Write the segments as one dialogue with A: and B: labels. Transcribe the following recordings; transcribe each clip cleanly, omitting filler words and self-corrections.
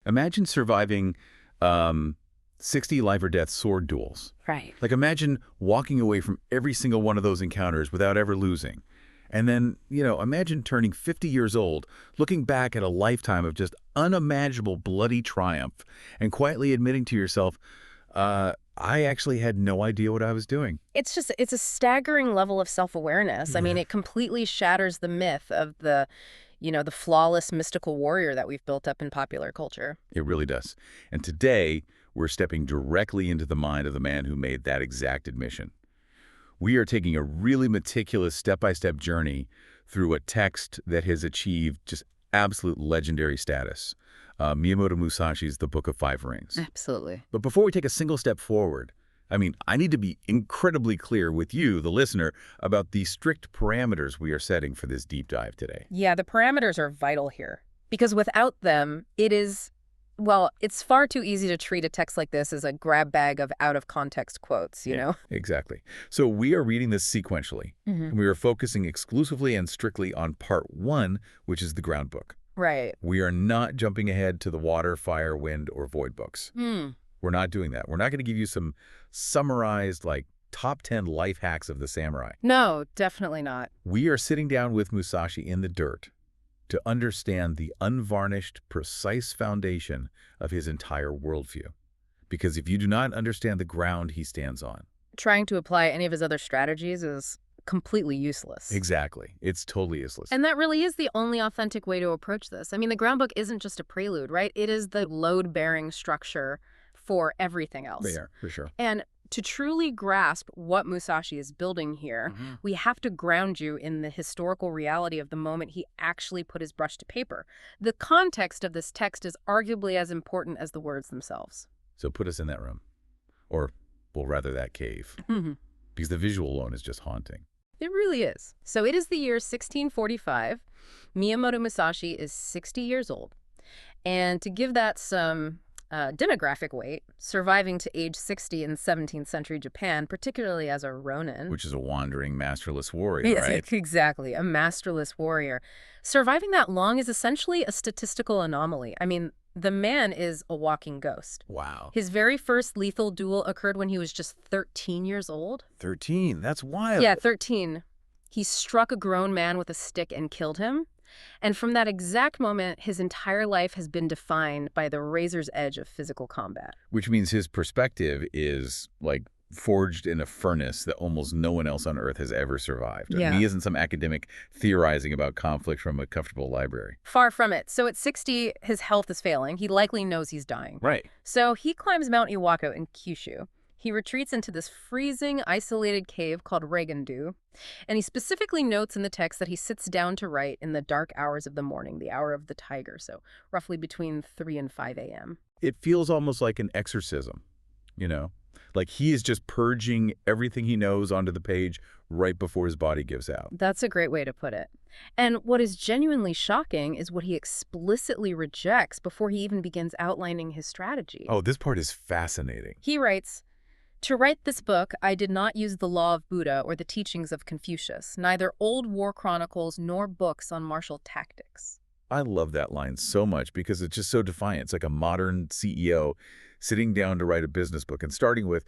A: Imagine surviving 60 life or death sword duels.
B: Right.
A: Like imagine walking away from every single one of those encounters without ever losing. And then, imagine turning 50 years old, looking back at a lifetime of just unimaginable bloody triumph and quietly admitting to yourself, I actually had no idea what I was doing.
B: It's a staggering level of self-awareness. I mean, it completely shatters the myth of the flawless mystical warrior that we've built up in popular culture.
A: It really does. And today, we're stepping directly into the mind of the man who made that exact admission. We are taking a really meticulous step-by-step journey through a text that has achieved just absolute legendary status. Miyamoto Musashi's The Book of Five Rings.
B: Absolutely.
A: But before we take a single step forward, I need to be incredibly clear with you, the listener, about the strict parameters we are setting for this deep dive today.
B: Yeah, the parameters are vital here. Because without them, it's far too easy to treat a text like this as a grab bag of out-of-context quotes, you know?
A: Exactly. So we are reading this sequentially, and we are focusing exclusively and strictly on part 1, which is the ground book.
B: Right.
A: We are not jumping ahead to the water, fire, wind, or void books. We're not doing that. We're not going to give you some summarized, top 10 life hacks of the samurai.
B: No, definitely not.
A: We are sitting down with Musashi in the dirt to understand the unvarnished, precise foundation of his entire worldview. Because if you do not understand the ground he stands on,
B: trying to apply any of his other strategies is completely useless.
A: Exactly. It's totally useless.
B: And that really is the only authentic way to approach this. I mean, the ground book isn't just a prelude, right? It is the load-bearing structure for everything else.
A: Yeah, for sure.
B: And to truly grasp what Musashi is building here, we have to ground you in the historical reality of the moment he actually put his brush to paper. The context of this text is arguably as important as the words themselves.
A: So put us in that room. Or, well, rather that cave. Because the visual alone is just haunting.
B: It really is. So it is the year 1645. Miyamoto Musashi is 60 years old. And to give that some demographic weight, surviving to age 60 in 17th century Japan, particularly as a ronin.
A: Which is a wandering, masterless warrior, right?
B: Exactly, a masterless warrior. Surviving that long is essentially a statistical anomaly. I mean, the man is a walking ghost.
A: Wow.
B: His very first lethal duel occurred when he was just 13 years old.
A: 13? That's wild.
B: Yeah, 13. He struck a grown man with a stick and killed him. And from that exact moment, his entire life has been defined by the razor's edge of physical combat.
A: Which means his perspective is, forged in a furnace that almost no one else on Earth has ever survived.
B: Yeah.
A: He isn't some academic theorizing about conflict from a comfortable library.
B: Far from it. So at 60, his health is failing. He likely knows he's dying.
A: Right.
B: So he climbs Mount Iwako in Kyushu. He retreats into this freezing, isolated cave called Reigendu, and he specifically notes in the text that he sits down to write in the dark hours of the morning, the hour of the tiger, so roughly between 3 and 5 a.m.
A: It feels almost like an exorcism, Like he is just purging everything he knows onto the page right before his body gives out.
B: That's a great way to put it. And what is genuinely shocking is what he explicitly rejects before he even begins outlining his strategy.
A: Oh, this part is fascinating.
B: He writes, "To write this book, I did not use the law of Buddha or the teachings of Confucius, neither old war chronicles nor books on martial tactics."
A: I love that line so much because it's just so defiant. It's like a modern CEO sitting down to write a business book and starting with,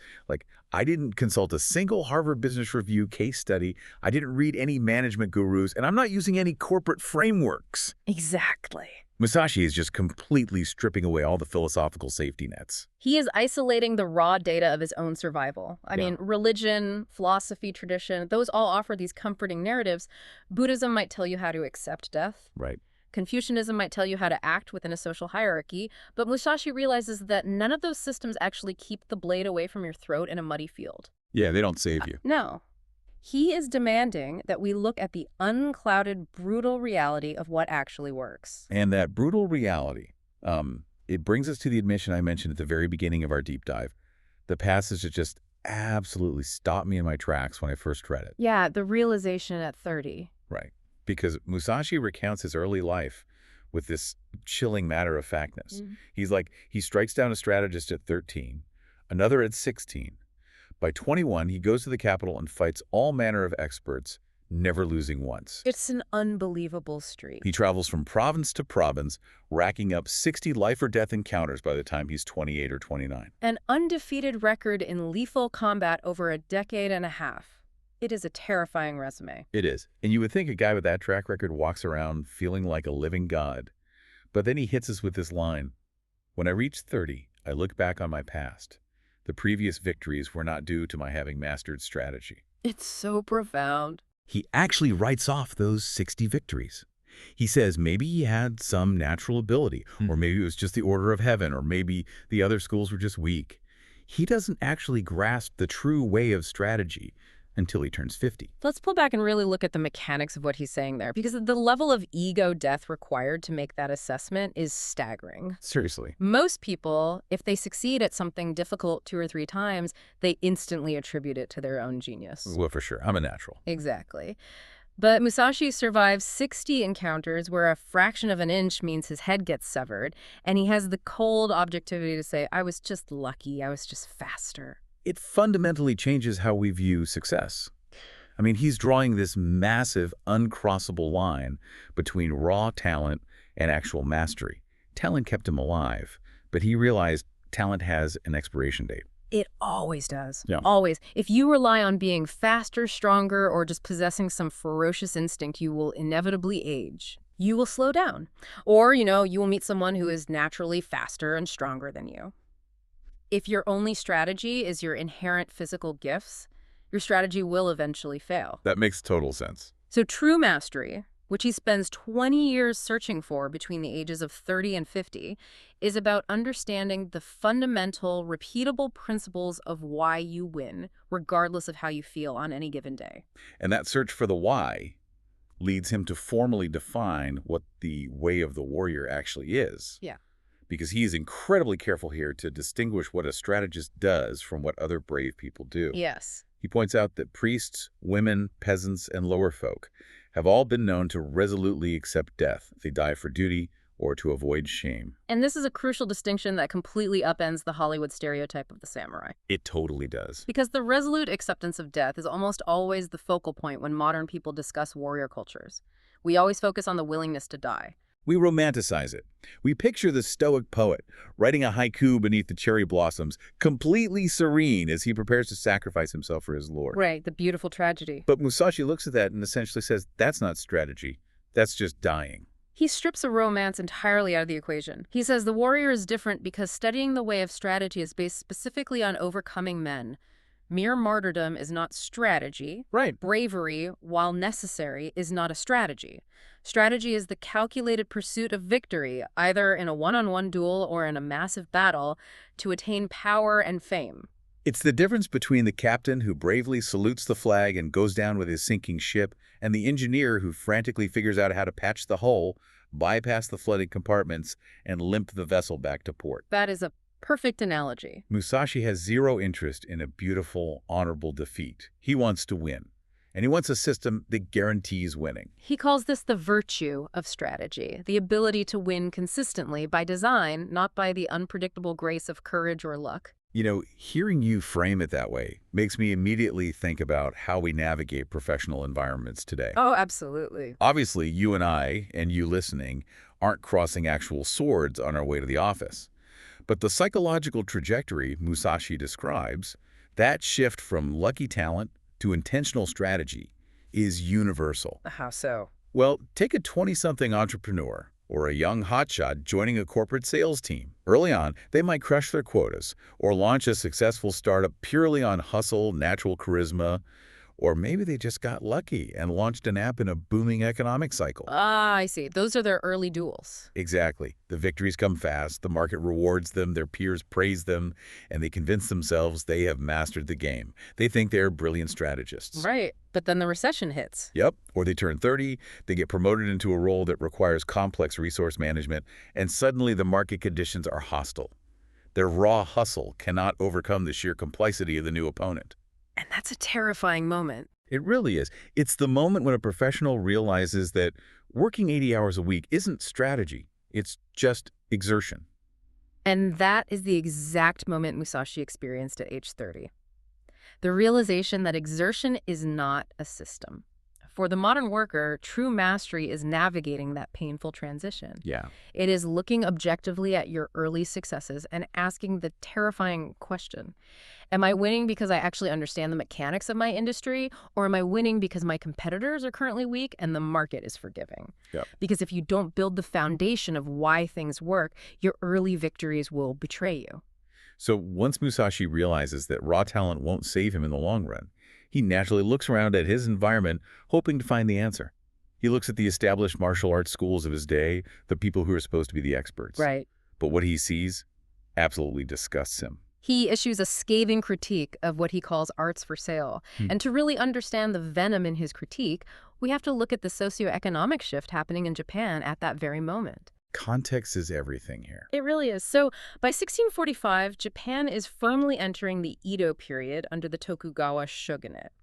A: I didn't consult a single Harvard Business Review case study. I didn't read any management gurus, and I'm not using any corporate frameworks.
B: Exactly.
A: Musashi is just completely stripping away all the philosophical safety nets.
B: He is isolating the raw data of his own survival. I mean, religion, philosophy, tradition, those all offer these comforting narratives. Buddhism might tell you how to accept death.
A: Right.
B: Confucianism might tell you how to act within a social hierarchy, but Musashi realizes that none of those systems actually keep the blade away from your throat in a muddy field.
A: Yeah, they don't save you.
B: No. He is demanding that we look at the unclouded, brutal reality of what actually works.
A: And that brutal reality, it brings us to the admission I mentioned at the very beginning of our deep dive. The passage that just absolutely stopped me in my tracks when I first read it.
B: Yeah, the realization at 30.
A: Right. Because Musashi recounts his early life with this chilling matter-of-factness. He strikes down a strategist at 13, another at 16. By 21, he goes to the capital and fights all manner of experts, never losing once.
B: It's an unbelievable streak.
A: He travels from province to province, racking up 60 life-or-death encounters by the time he's 28 or 29.
B: An undefeated record in lethal combat over a decade and a half. It is a terrifying resume.
A: It is. And you would think a guy with that track record walks around feeling like a living god. But then he hits us with this line. When I reach 30, I look back on my past. The previous victories were not due to my having mastered strategy.
B: It's so profound.
A: He actually writes off those 60 victories. He says maybe he had some natural ability, or maybe it was just the order of heaven, or maybe the other schools were just weak. He doesn't actually grasp the true way of strategy until he turns 50.
B: Let's pull back and really look at the mechanics of what he's saying there, because the level of ego death required to make that assessment is staggering.
A: Seriously.
B: Most people, if they succeed at something difficult 2 or 3 times, they instantly attribute it to their own genius.
A: Well, for sure. I'm a natural.
B: Exactly. But Musashi survives 60 encounters where a fraction of an inch means his head gets severed, and he has the cold objectivity to say, I was just lucky, I was just faster.
A: It fundamentally changes how we view success. I mean, he's drawing this massive, uncrossable line between raw talent and actual mastery. Talent kept him alive, but he realized talent has an expiration date.
B: It always does.
A: Yeah.
B: Always. If you rely on being faster, stronger, or just possessing some ferocious instinct, you will inevitably age. You will slow down. Or, you will meet someone who is naturally faster and stronger than you. If your only strategy is your inherent physical gifts, your strategy will eventually fail.
A: That makes total sense.
B: So true mastery, which he spends 20 years searching for between the ages of 30 and 50, is about understanding the fundamental, repeatable principles of why you win, regardless of how you feel on any given day.
A: And that search for the why leads him to formally define what the way of the warrior actually is.
B: Yeah.
A: Because he is incredibly careful here to distinguish what a strategist does from what other brave people do.
B: Yes.
A: He points out that priests, women, peasants, and lower folk have all been known to resolutely accept death if they die for duty or to avoid shame.
B: And this is a crucial distinction that completely upends the Hollywood stereotype of the samurai.
A: It totally does.
B: Because the resolute acceptance of death is almost always the focal point when modern people discuss warrior cultures. We always focus on the willingness to die.
A: We romanticize it. We picture the stoic poet writing a haiku beneath the cherry blossoms, completely serene as he prepares to sacrifice himself for his lord.
B: Right, the beautiful tragedy.
A: But Musashi looks at that and essentially says, that's not strategy. That's just dying.
B: He strips a romance entirely out of the equation. He says the warrior is different because studying the way of strategy is based specifically on overcoming men. Mere martyrdom is not strategy.
A: Right.
B: Bravery, while necessary, is not a strategy. Strategy is the calculated pursuit of victory, either in a one-on-one duel or in a massive battle, to attain power and fame.
A: It's the difference between the captain who bravely salutes the flag and goes down with his sinking ship and the engineer who frantically figures out how to patch the hull, bypass the flooded compartments, and limp the vessel back to port.
B: That is a perfect analogy.
A: Musashi has zero interest in a beautiful, honorable defeat. He wants to win. And he wants a system that guarantees winning.
B: He calls this the virtue of strategy, the ability to win consistently by design, not by the unpredictable grace of courage or luck.
A: Hearing you frame it that way makes me immediately think about how we navigate professional environments today.
B: Oh, absolutely.
A: Obviously, you and I, and you listening, aren't crossing actual swords on our way to the office. But the psychological trajectory Musashi describes, that shift from lucky talent to intentional strategy, is universal.
B: How so?
A: Well, take a 20-something entrepreneur or a young hotshot joining a corporate sales team. Early on, they might crush their quotas or launch a successful startup purely on hustle, natural charisma, or maybe they just got lucky and launched an app in a booming economic cycle.
B: Ah, I see. Those are their early duels.
A: Exactly. The victories come fast, the market rewards them, their peers praise them, and they convince themselves they have mastered the game. They think they're brilliant strategists.
B: Right. But then the recession hits.
A: Yep. Or they turn 30, they get promoted into a role that requires complex resource management, and suddenly the market conditions are hostile. Their raw hustle cannot overcome the sheer complexity of the new opponent.
B: And that's a terrifying moment.
A: It really is. It's the moment when a professional realizes that working 80 hours a week isn't strategy. It's just exertion.
B: And that is the exact moment Musashi experienced at age 30. The realization that exertion is not a system. For the modern worker, true mastery is navigating that painful transition.
A: Yeah.
B: It is looking objectively at your early successes and asking the terrifying question, am I winning because I actually understand the mechanics of my industry, or am I winning because my competitors are currently weak and the market is forgiving?
A: Yep.
B: Because if you don't build the foundation of why things work, your early victories will betray you.
A: So once Musashi realizes that raw talent won't save him in the long run, he naturally looks around at his environment, hoping to find the answer. He looks at the established martial arts schools of his day, the people who are supposed to be the experts.
B: Right.
A: But what he sees absolutely disgusts him.
B: He issues a scathing critique of what he calls arts for sale. And to really understand the venom in his critique, we have to look at the socioeconomic shift happening in Japan at that very moment.
A: Context is everything here.
B: It really is. So by 1645, Japan is firmly entering the Edo period under the Tokugawa shogunate.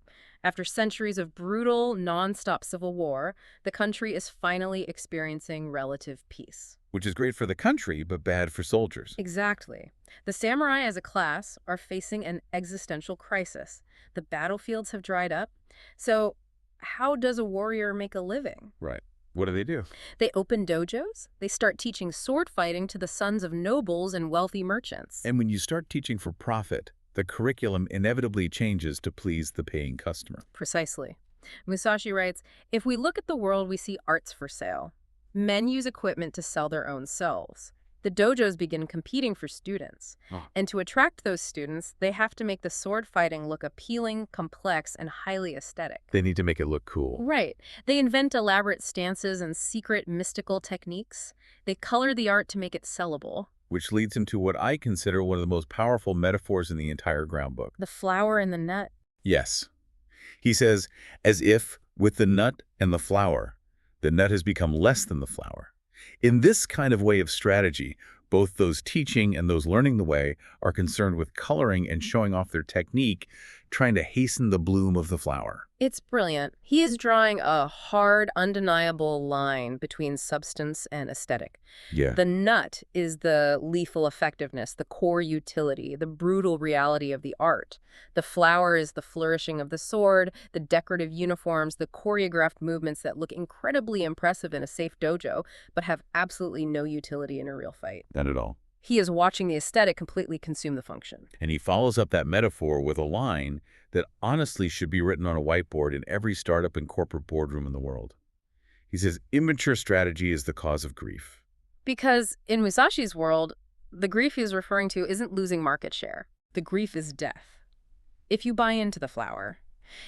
B: After centuries of brutal, non-stop civil war, the country is finally experiencing relative peace.
A: Which is great for the country, but bad for soldiers.
B: Exactly. The samurai as a class are facing an existential crisis. The battlefields have dried up. So how does a warrior make a living?
A: Right. What do?
B: They open dojos. They start teaching sword fighting to the sons of nobles and wealthy merchants.
A: And when you start teaching for profit, the curriculum inevitably changes to please the paying customer.
B: Precisely. Musashi writes, if we look at the world, we see arts for sale. Men use equipment to sell their own selves. The dojos begin competing for students. And to attract those students, they have to make the sword fighting look appealing, complex, and highly aesthetic.
A: They need to make it look cool.
B: Right. They invent elaborate stances and secret mystical techniques. They color the art to make it sellable.
A: Which leads him to what I consider one of the most powerful metaphors in the entire ground book.
B: The flower and the nut.
A: Yes. He says, as if, with the nut and the flower, the nut has become less than the flower. In this kind of way of strategy, both those teaching and those learning the way are concerned with coloring and showing off their technique, trying to hasten the bloom of the flower.
B: It's brilliant. He is drawing a hard, undeniable line between substance and aesthetic.
A: Yeah.
B: The nut is the lethal effectiveness, the core utility, the brutal reality of the art. The flower is the flourishing of the sword, the decorative uniforms, the choreographed movements that look incredibly impressive in a safe dojo, but have absolutely no utility in a real fight.
A: Not at all.
B: He is watching the aesthetic completely consume the function.
A: And he follows up that metaphor with a line that honestly should be written on a whiteboard in every startup and corporate boardroom in the world. He says, immature strategy is the cause of grief.
B: Because in Musashi's world, the grief he is referring to isn't losing market share. The grief is death. If you buy into the flower,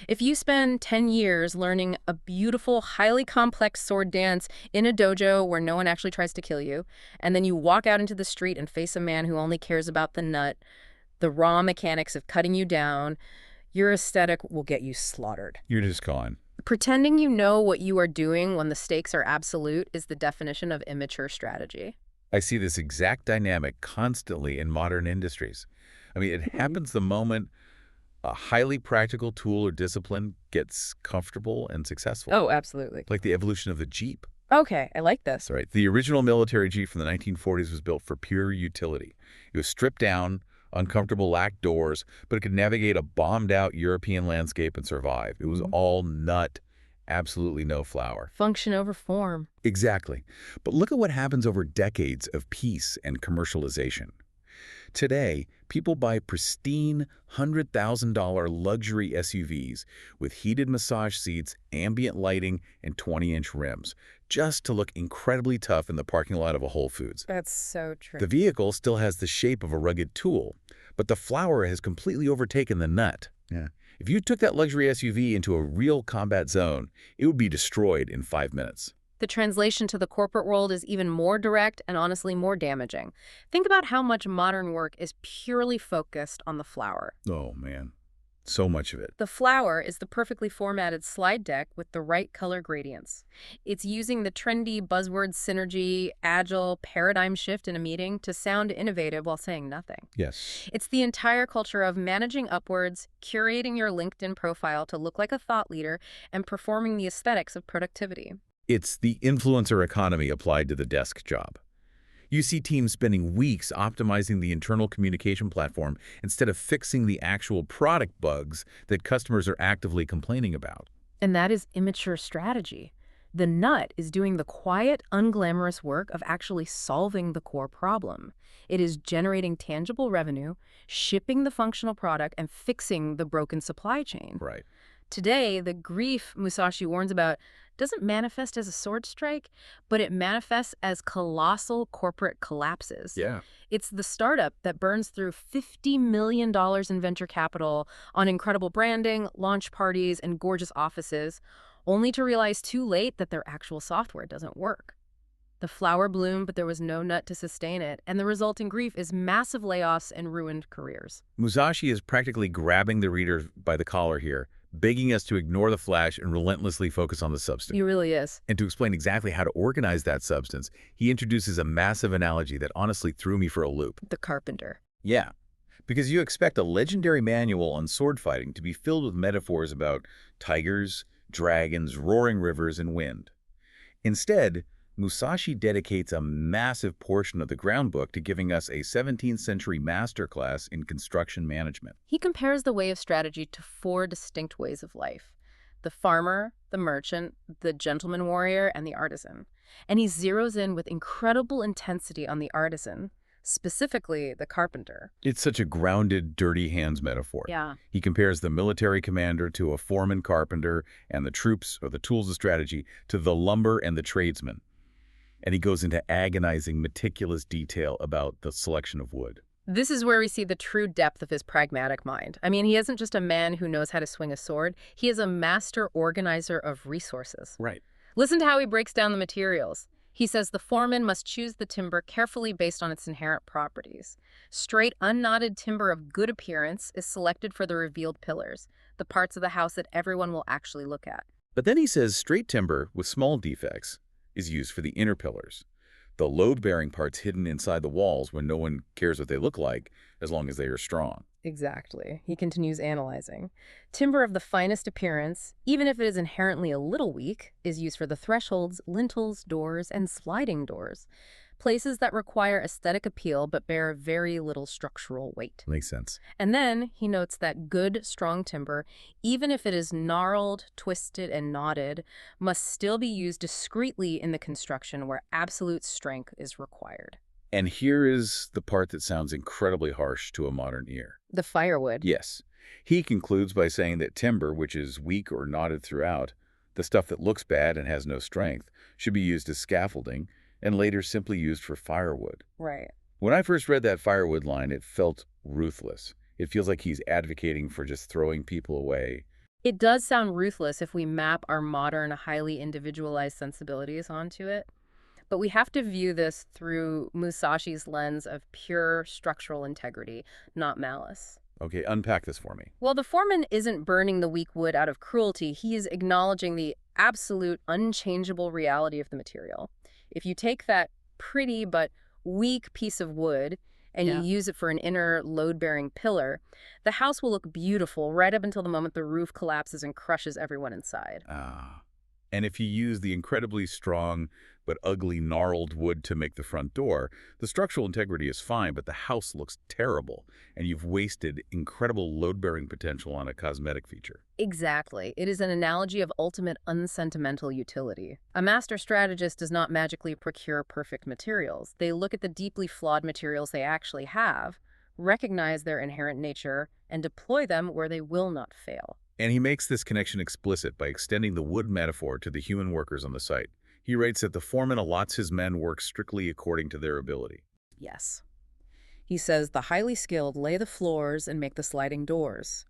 B: if you spend 10 years learning a beautiful, highly complex sword dance in a dojo where no one actually tries to kill you, and then you walk out into the street and face a man who only cares about the nut, the raw mechanics of cutting you down, your aesthetic will get you slaughtered.
A: You're just gone.
B: Pretending you know what you are doing when the stakes are absolute is the definition of immature strategy.
A: I see this exact dynamic constantly in modern industries. I mean, it happens the moment a highly practical tool or discipline gets comfortable and successful.
B: Oh, absolutely.
A: Like the evolution of the Jeep.
B: Okay, I like this.
A: Right. The original military Jeep from the 1940s was built for pure utility. It was stripped down, uncomfortable, lacked doors, but it could navigate a bombed-out European landscape and survive. It was all nut, absolutely no flower.
B: Function over form.
A: Exactly. But look at what happens over decades of peace and commercialization. Today, people buy pristine $100,000 luxury SUVs with heated massage seats, ambient lighting, and 20-inch rims, just to look incredibly tough in the parking lot of a Whole Foods.
B: That's so true.
A: The vehicle still has the shape of a rugged tool, but the flower has completely overtaken the nut. Yeah. If you took that luxury SUV into a real combat zone, it would be destroyed in 5 minutes.
B: The translation to the corporate world is even more direct and honestly more damaging. Think about how much modern work is purely focused on the flower.
A: Oh, man. So much of it.
B: The flower is the perfectly formatted slide deck with the right color gradients. It's using the trendy buzzword synergy, agile, paradigm shift in a meeting to sound innovative while saying nothing.
A: Yes.
B: It's the entire culture of managing upwards, curating your LinkedIn profile to look like a thought leader, and performing the aesthetics of productivity.
A: It's the influencer economy applied to the desk job. You see teams spending weeks optimizing the internal communication platform instead of fixing the actual product bugs that customers are actively complaining about.
B: And that is immature strategy. The nut is doing the quiet, unglamorous work of actually solving the core problem. It is generating tangible revenue, shipping the functional product, and fixing the broken supply chain.
A: Right.
B: Today, the grief Musashi warns about doesn't manifest as a sword strike, but it manifests as colossal corporate collapses.
A: Yeah.
B: It's the startup that burns through $50 million in venture capital on incredible branding, launch parties, and gorgeous offices, only to realize too late that their actual software doesn't work. The flower bloomed, but there was no nut to sustain it, and the resulting grief is massive layoffs and ruined careers.
A: Musashi is practically grabbing the reader by the collar here, begging us to ignore the flash and relentlessly focus on the substance.
B: He really is.
A: And to explain exactly how to organize that substance, he introduces a massive analogy that honestly threw me for a loop.
B: The carpenter.
A: Yeah, because you expect a legendary manual on sword fighting to be filled with metaphors about tigers, dragons, roaring rivers, and wind. Instead, Musashi dedicates a massive portion of the groundbook to giving us a 17th century masterclass in construction management.
B: He compares the way of strategy to four distinct ways of life: the farmer, the merchant, the gentleman warrior, and the artisan. And he zeroes in with incredible intensity on the artisan, specifically the carpenter.
A: It's such a grounded, dirty hands metaphor.
B: Yeah.
A: He compares the military commander to a foreman carpenter and the troops, or the tools of strategy, to the lumber and the tradesman. And he goes into agonizing, meticulous detail about the selection of wood.
B: This is where we see the true depth of his pragmatic mind. I mean, he isn't just a man who knows how to swing a sword. He is a master organizer of resources.
A: Right.
B: Listen to how he breaks down the materials. He says the foreman must choose the timber carefully based on its inherent properties. Straight, unknotted timber of good appearance is selected for the revealed pillars, the parts of the house that everyone will actually look at.
A: But then he says straight timber with small defects is used for the inner pillars, the load-bearing parts hidden inside the walls when no one cares what they look like as long as they are strong.
B: Exactly. He continues analyzing. Timber of the finest appearance, even if it is inherently a little weak, is used for the thresholds, lintels, doors, and sliding doors, places that require aesthetic appeal but bear very little structural weight.
A: Makes sense.
B: And then he notes that good, strong timber, even if it is gnarled, twisted, and knotted, must still be used discreetly in the construction where absolute strength is required.
A: And here is the part that sounds incredibly harsh to a modern ear.
B: The firewood.
A: Yes. He concludes by saying that timber, which is weak or knotted throughout, the stuff that looks bad and has no strength, should be used as scaffolding and later simply used for firewood.
B: Right.
A: When I first read that firewood line, it felt ruthless. It feels like he's advocating for just throwing people away.
B: It does sound ruthless if we map our modern, highly individualized sensibilities onto it. But we have to view this through Musashi's lens of pure structural integrity, not malice.
A: Okay, unpack this for me.
B: Well, the foreman isn't burning the weak wood out of cruelty. He is acknowledging the absolute, unchangeable reality of the material. If you take that pretty but weak piece of wood and you use it for an inner load-bearing pillar, the house will look beautiful right up until the moment the roof collapses and crushes everyone inside.
A: And if you use the incredibly strong but ugly gnarled wood to make the front door, the structural integrity is fine, but the house looks terrible, and you've wasted incredible load-bearing potential on a cosmetic feature.
B: Exactly. It is an analogy of ultimate unsentimental utility. A master strategist does not magically procure perfect materials. They look at the deeply flawed materials they actually have, recognize their inherent nature, and deploy them where they will not fail.
A: And he makes this connection explicit by extending the wood metaphor to the human workers on the site. He writes that the foreman allots his men work strictly according to their ability.
B: Yes. He says the highly skilled lay the floors and make the sliding doors.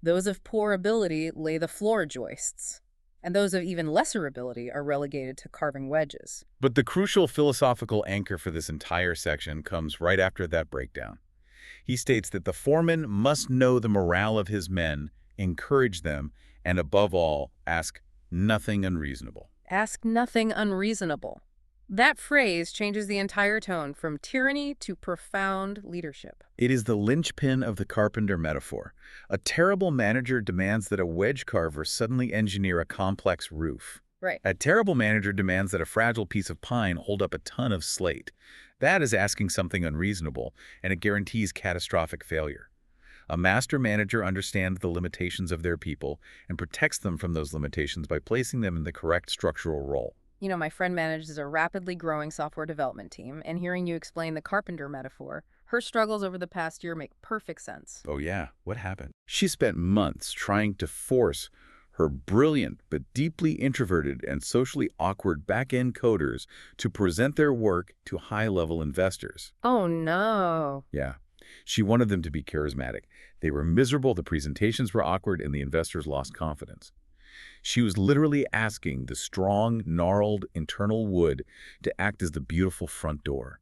B: Those of poor ability lay the floor joists. And those of even lesser ability are relegated to carving wedges.
A: But the crucial philosophical anchor for this entire section comes right after that breakdown. He states that the foreman must know the morale of his men, encourage them, and above all, ask nothing unreasonable.
B: Ask nothing unreasonable. That phrase changes the entire tone from tyranny to profound leadership.
A: It is the linchpin of the carpenter metaphor. A terrible manager demands that a wedge carver suddenly engineer a complex roof.
B: Right.
A: A terrible manager demands that a fragile piece of pine hold up a ton of slate. That is asking something unreasonable, and it guarantees catastrophic failure. A master manager understands the limitations of their people and protects them from those limitations by placing them in the correct structural role.
B: You know, my friend manages a rapidly growing software development team, and hearing you explain the carpenter metaphor, her struggles over the past year make perfect sense.
A: Oh yeah, what happened? She spent months trying to force her brilliant but deeply introverted and socially awkward back-end coders to present their work to high-level investors.
B: Oh no.
A: Yeah. She wanted them to be charismatic. They were miserable, the presentations were awkward, and the investors lost confidence. She was literally asking the strong, gnarled internal wood to act as the beautiful front door.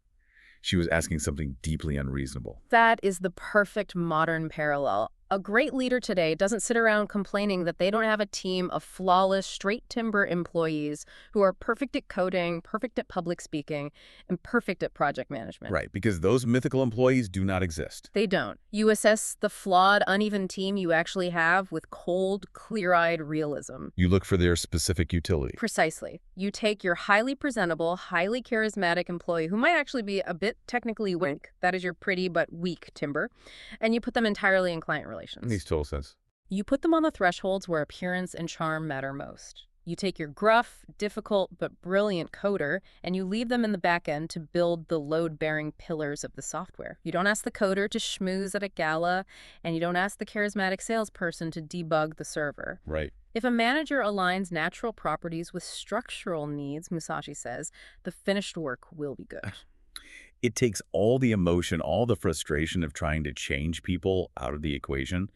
A: She was asking something deeply unreasonable.
B: That is the perfect modern parallel. A great leader today doesn't sit around complaining that they don't have a team of flawless, straight timber employees who are perfect at coding, perfect at public speaking, and perfect at project management.
A: Right, because those mythical employees do not exist.
B: They don't. You assess the flawed, uneven team you actually have with cold, clear-eyed realism.
A: You look for their specific utility.
B: Precisely. You take your highly presentable, highly charismatic employee who might actually be a bit technically weak, that is your pretty but weak timber, and you put them entirely in client relations.
A: Makes total sense.
B: You put them on the thresholds where appearance and charm matter most. You take your gruff, difficult, but brilliant coder, and you leave them in the back end to build the load-bearing pillars of the software. You don't ask the coder to schmooze at a gala, and you don't ask the charismatic salesperson to debug the server.
A: Right.
B: If a manager aligns natural properties with structural needs, Musashi says, the finished work will be good.
A: It takes all the emotion, all the frustration of trying to change people out of the equation.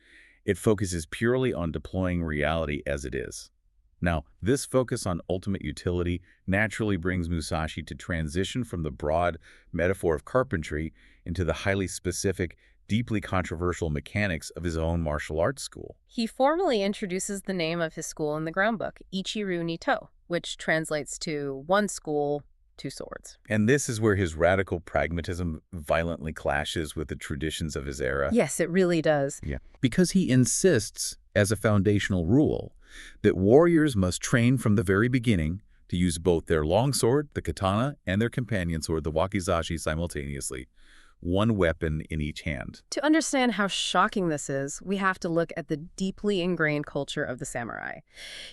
A: It focuses purely on deploying reality as it is. Now, this focus on ultimate utility naturally brings Musashi to transition from the broad metaphor of carpentry into the highly specific, deeply controversial mechanics of his own martial arts school.
B: He formally introduces the name of his school in the groundbook, Ichiru Nito, which translates to one school, two swords.
A: And this is where his radical pragmatism violently clashes with the traditions of his era.
B: Yes, it really does.
A: Yeah. Because he insists, as a foundational rule, that warriors must train from the very beginning to use both their longsword, the katana, and their companion sword, the wakizashi, simultaneously, one weapon in each hand.
B: To understand how shocking this is, we have to look at the deeply ingrained culture of the samurai.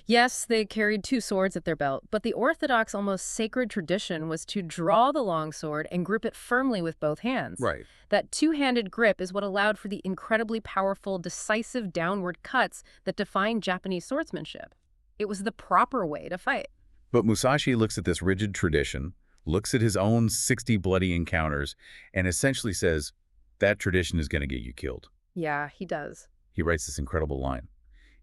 B: Yes, they carried two swords at their belt, but the orthodox, almost sacred tradition was to draw the longsword and grip it firmly with both hands.
A: Right.
B: That two-handed grip is what allowed for the incredibly powerful, decisive downward cuts that defined Japanese swordsmanship. It was the proper way to fight.
A: But Musashi looks at this rigid tradition, looks at his own 60 bloody encounters, and essentially says, that tradition is going to get you killed.
B: Yeah, he does.
A: He writes this incredible line.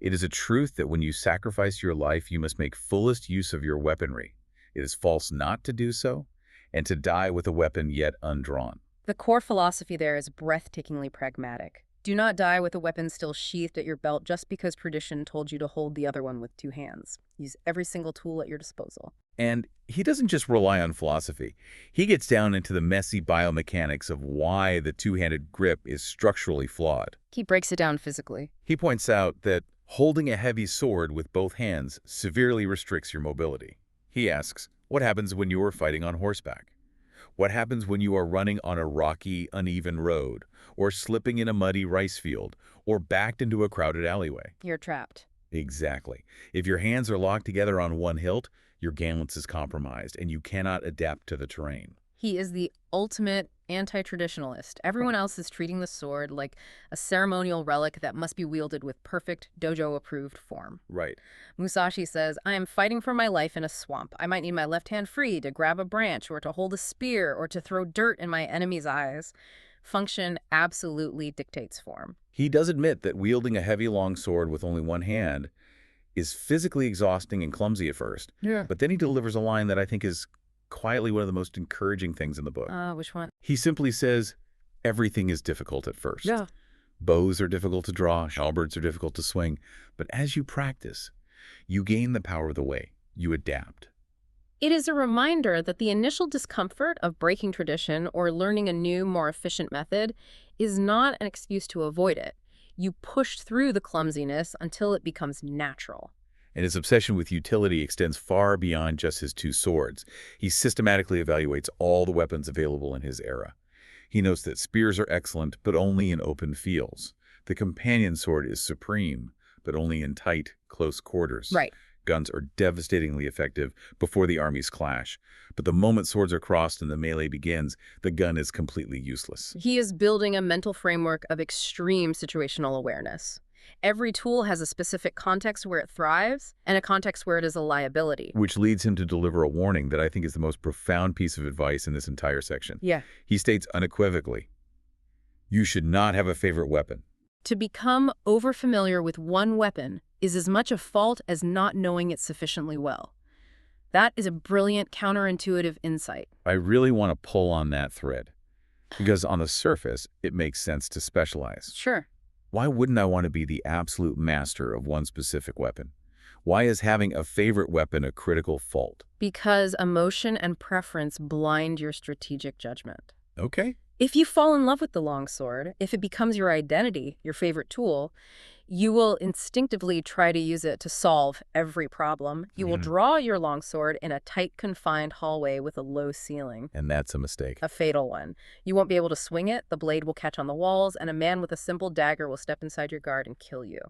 A: It is a truth that when you sacrifice your life, you must make fullest use of your weaponry. It is false not to do so, and to die with a weapon yet undrawn.
B: The core philosophy there is breathtakingly pragmatic. Do not die with a weapon still sheathed at your belt just because tradition told you to hold the other one with two hands. Use every single tool at your disposal.
A: And he doesn't just rely on philosophy. He gets down into the messy biomechanics of why the two-handed grip is structurally flawed.
B: He breaks it down physically.
A: He points out that holding a heavy sword with both hands severely restricts your mobility. He asks, what happens when you are fighting on horseback? What happens when you are running on a rocky, uneven road, or slipping in a muddy rice field, or backed into a crowded alleyway?
B: You're trapped.
A: Exactly. If your hands are locked together on one hilt, your gallance is compromised, and you cannot adapt to the terrain.
B: He is the ultimate anti-traditionalist. Everyone else is treating the sword like a ceremonial relic that must be wielded with perfect dojo-approved form.
A: Right.
B: Musashi says, I am fighting for my life in a swamp. I might need my left hand free to grab a branch or to hold a spear or to throw dirt in my enemy's eyes. Function absolutely dictates form.
A: He does admit that wielding a heavy long sword with only one hand is physically exhausting and clumsy at first.
B: Yeah.
A: But then he delivers a line that I think is quietly one of the most encouraging things in the book.
B: Which one?
A: He simply says, everything is difficult at first.
B: Yeah.
A: Bows are difficult to draw, halberds are difficult to swing, but as you practice, you gain the power of the way. You adapt.
B: It is a reminder that the initial discomfort of breaking tradition or learning a new, more efficient method is not an excuse to avoid it. You push through the clumsiness until it becomes natural.
A: And his obsession with utility extends far beyond just his two swords. He systematically evaluates all the weapons available in his era. He notes that spears are excellent, but only in open fields. The companion sword is supreme, but only in tight, close quarters.
B: Right.
A: Guns are devastatingly effective before the armies clash, but the moment swords are crossed and the melee begins, the gun is completely useless.
B: He is building a mental framework of extreme situational awareness. Every tool has a specific context where it thrives and a context where it is a liability.
A: Which leads him to deliver a warning that I think is the most profound piece of advice in this entire section.
B: Yeah.
A: He states unequivocally, you should not have a favorite weapon.
B: To become overfamiliar with one weapon is as much a fault as not knowing it sufficiently well. That is a brilliant counterintuitive insight.
A: I really want to pull on that thread, because on the surface, it makes sense to specialize.
B: Sure.
A: Why wouldn't I want to be the absolute master of one specific weapon? Why is having a favorite weapon a critical fault?
B: Because emotion and preference blind your strategic judgment.
A: Okay.
B: If you fall in love with the longsword, if it becomes your identity, your favorite tool, you will instinctively try to use it to solve every problem. You will draw your longsword in a tight, confined hallway with a low ceiling.
A: And that's a mistake.
B: A fatal one. You won't be able to swing it, the blade will catch on the walls, and a man with a simple dagger will step inside your guard and kill you.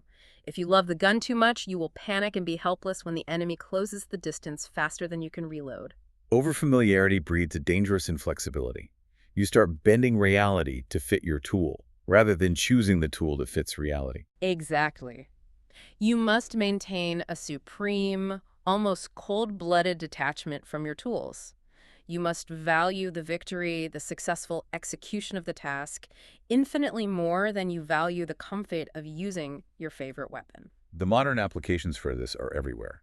B: If you love the gun too much, you will panic and be helpless when the enemy closes the distance faster than you can reload.
A: Overfamiliarity breeds a dangerous inflexibility. You start bending reality to fit your tool, rather than choosing the tool that fits reality.
B: Exactly. You must maintain a supreme, almost cold-blooded detachment from your tools. You must value the victory, the successful execution of the task, infinitely more than you value the comfort of using your favorite weapon.
A: The modern applications for this are everywhere.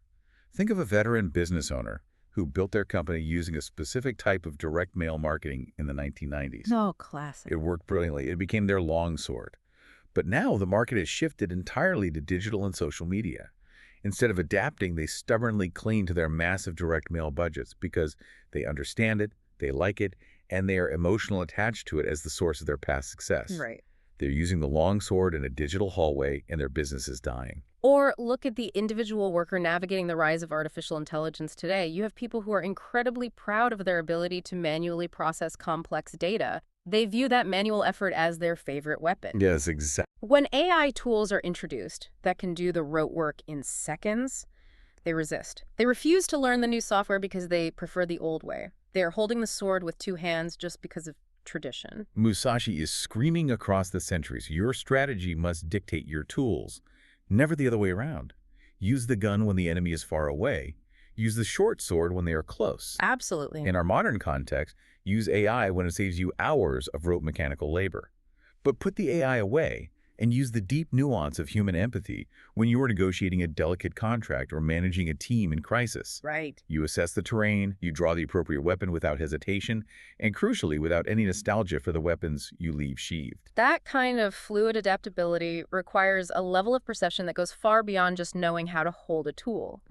A: Think of a veteran business owner who built their company using a specific type of direct mail marketing in the 1990s.
B: Oh, classic.
A: It worked brilliantly. It became their longsword. But now the market has shifted entirely to digital and social media. Instead of adapting, they stubbornly cling to their massive direct mail budgets because they understand it, they like it, and they are emotionally attached to it as the source of their past success.
B: Right.
A: They're using the longsword in a digital hallway, and their business is dying.
B: Or look at the individual worker navigating the rise of artificial intelligence today. You have people who are incredibly proud of their ability to manually process complex data. They view that manual effort as their favorite weapon.
A: Yes, exactly.
B: When AI tools are introduced that can do the rote work in seconds, they resist. They refuse to learn the new software because they prefer the old way. They are holding the sword with two hands just because of tradition.
A: Musashi is screaming across the centuries, your strategy must dictate your tools, never the other way around. Use the gun when the enemy is far away. Use the short sword when they are close.
B: Absolutely.
A: In our modern context, use AI when it saves you hours of rote mechanical labor. But put the AI away and use the deep nuance of human empathy when you are negotiating a delicate contract or managing a team in crisis.
B: Right.
A: You assess the terrain, you draw the appropriate weapon without hesitation, and crucially, without any nostalgia for the weapons you leave sheathed.
B: That kind of fluid adaptability requires a level of perception that goes far beyond just knowing how to hold a tool.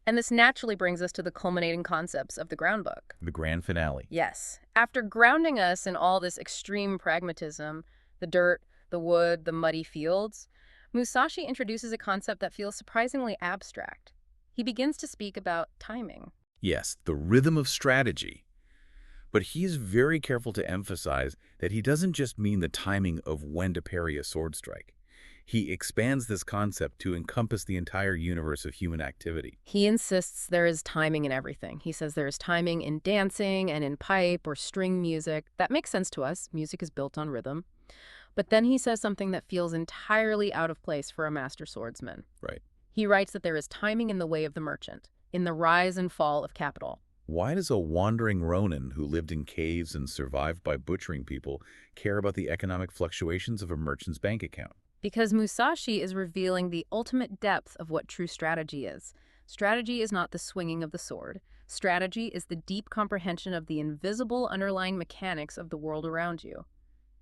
B: And this naturally brings us to the culminating concepts of the groundbook.
A: The grand finale.
B: Yes. After grounding us in all this extreme pragmatism, the dirt, the wood, the muddy fields, Musashi introduces a concept that feels surprisingly abstract. He begins to speak about timing.
A: Yes, the rhythm of strategy. But he is very careful to emphasize that he doesn't just mean the timing of when to parry a sword strike. He expands this concept to encompass the entire universe of human activity.
B: He insists there is timing in everything. He says there is timing in dancing and in pipe or string music. That makes sense to us. Music is built on rhythm. But then he says something that feels entirely out of place for a master swordsman.
A: Right.
B: He writes that there is timing in the way of the merchant, in the rise and fall of capital.
A: Why does a wandering Ronin who lived in caves and survived by butchering people care about the economic fluctuations of a merchant's bank account?
B: Because Musashi is revealing the ultimate depth of what true strategy is. Strategy is not the swinging of the sword. Strategy is the deep comprehension of the invisible underlying mechanics of the world around you.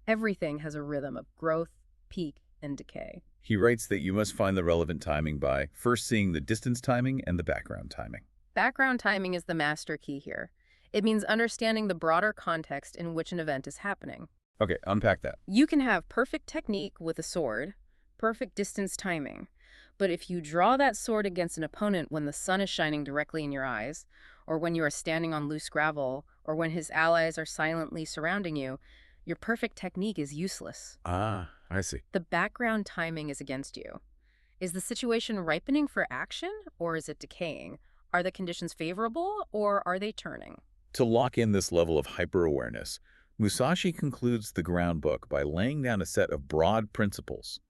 B: Everything has a rhythm of growth, peak, and decay.
A: He writes that you must find the relevant timing by first seeing the distance timing and the background timing.
B: Background timing is the master key here. It means understanding the broader context in which an event is happening.
A: Okay, unpack that.
B: You can have perfect technique with a sword, perfect distance timing, but if you draw that sword against an opponent when the sun is shining directly in your eyes, or when you are standing on loose gravel, or when his allies are silently surrounding you, your perfect technique is useless.
A: Ah, I see.
B: The background timing is against you. Is the situation ripening for action or is it decaying? Are the conditions favorable or are they turning?
A: To lock in this level of hyper-awareness, Musashi concludes the ground book by laying down a set of broad principles.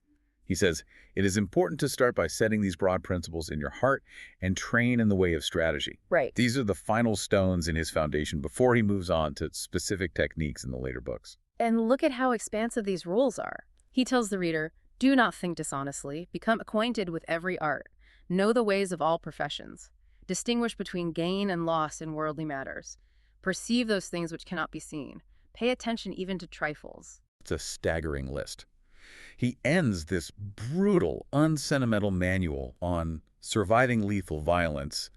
A: He says, it is important to start by setting these broad principles in your heart and train in the way of strategy.
B: Right.
A: These are the final stones in his foundation before he moves on to specific techniques in the later books.
B: And look at how expansive these rules are. He tells the reader, do not think dishonestly, become acquainted with every art, know the ways of all professions, distinguish between gain and loss in worldly matters, perceive those things which cannot be seen, pay attention even to trifles.
A: It's a staggering list. He ends this brutal, unsentimental manual on surviving lethal violence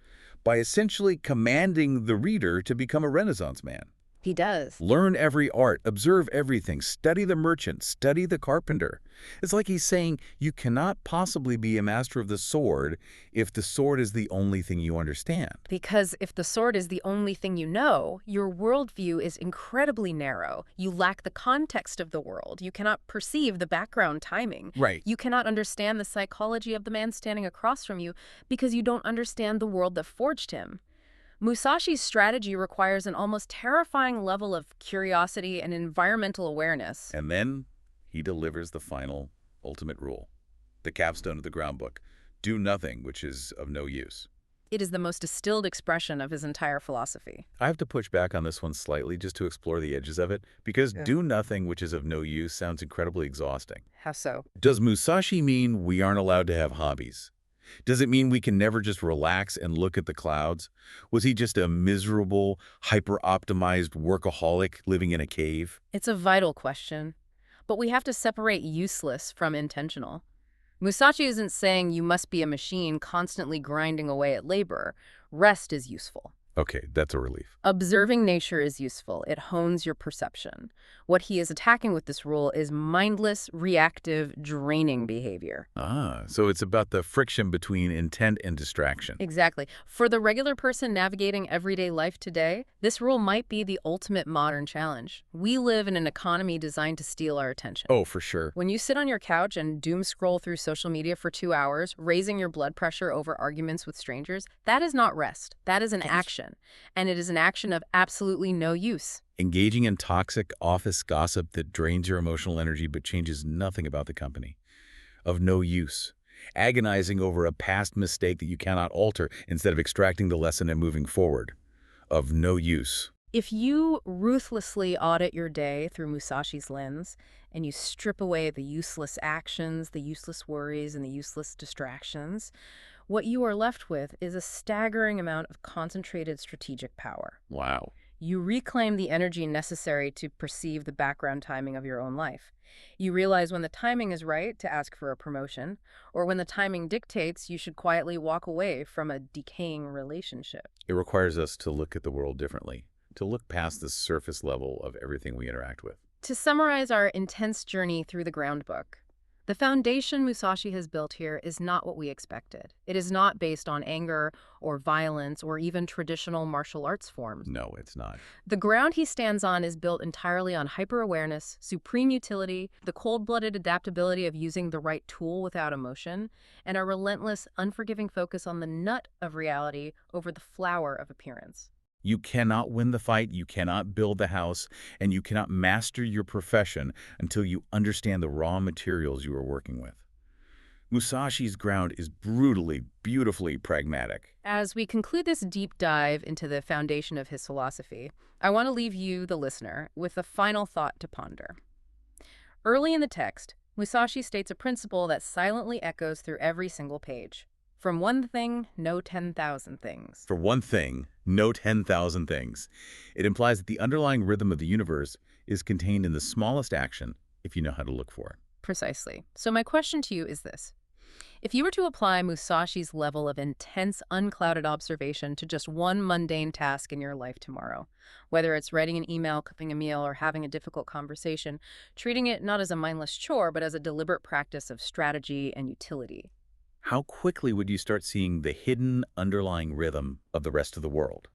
A: by essentially commanding the reader to become a Renaissance man.
B: He does.
A: Learn every art, observe everything, study the merchant, study the carpenter. It's like he's saying you cannot possibly be a master of the sword if the sword is the only thing you understand.
B: Because if the sword is the only thing you know, your worldview is incredibly narrow. You lack the context of the world. You cannot perceive the background timing.
A: Right.
B: You cannot understand the psychology of the man standing across from you because you don't understand the world that forged him. Musashi's strategy requires an almost terrifying level of curiosity and environmental awareness.
A: And then he delivers the final, ultimate rule, the capstone of the ground book. Do nothing which is of no use.
B: It is the most distilled expression of his entire philosophy.
A: I have to push back on this one slightly just to explore the edges of it, because do nothing which is of no use sounds incredibly exhausting.
B: How so?
A: Does Musashi mean we aren't allowed to have hobbies? Does it mean we can never just relax and look at the clouds? Was he just a miserable, hyper-optimized workaholic living in a cave?
B: It's a vital question, but we have to separate useless from intentional. Musashi isn't saying you must be a machine constantly grinding away at labor. Rest is useful.
A: Okay, that's a relief.
B: Observing nature is useful. It hones your perception. What he is attacking with this rule is mindless, reactive, draining behavior.
A: So it's about the friction between intent and distraction.
B: Exactly. For the regular person navigating everyday life today, this rule might be the ultimate modern challenge. We live in an economy designed to steal our attention.
A: Oh, for sure.
B: When you sit on your couch and doom scroll through social media for 2 hours, raising your blood pressure over arguments with strangers, that is not rest. That is an action. And it is an action of absolutely no use.
A: Engaging in toxic office gossip that drains your emotional energy but changes nothing about the company. Of no use. Agonizing over a past mistake that you cannot alter instead of extracting the lesson and moving forward. Of no use.
B: If you ruthlessly audit your day through Musashi's lens, and you strip away the useless actions, the useless worries, and the useless distractions, what you are left with is a staggering amount of concentrated strategic power.
A: Wow.
B: You reclaim the energy necessary to perceive the background timing of your own life. You realize when the timing is right to ask for a promotion, or when the timing dictates you should quietly walk away from a decaying relationship.
A: It requires us to look at the world differently, to look past the surface level of everything we interact with.
B: To summarize our intense journey through the ground book, the foundation Musashi has built here is not what we expected. It is not based on anger or violence or even traditional martial arts forms.
A: No, it's not.
B: The ground he stands on is built entirely on hyper-awareness, supreme utility, the cold-blooded adaptability of using the right tool without emotion, and a relentless, unforgiving focus on the nut of reality over the flower of appearance.
A: You cannot win the fight, you cannot build the house, and you cannot master your profession until you understand the raw materials you are working with. Musashi's ground is brutally, beautifully pragmatic.
B: As we conclude this deep dive into the foundation of his philosophy, I want to leave you, the listener, with a final thought to ponder. Early in the text, Musashi states a principle that silently echoes through every single page. From one thing, know 10,000 things.
A: For one thing, know 10,000 things. It implies that the underlying rhythm of the universe is contained in the smallest action if you know how to look for it.
B: Precisely. So my question to you is this. If you were to apply Musashi's level of intense, unclouded observation to just one mundane task in your life tomorrow, whether it's writing an email, cooking a meal, or having a difficult conversation, treating it not as a mindless chore, but as a deliberate practice of strategy and utility,
A: How quickly would you start seeing the hidden underlying rhythm of the rest of the world?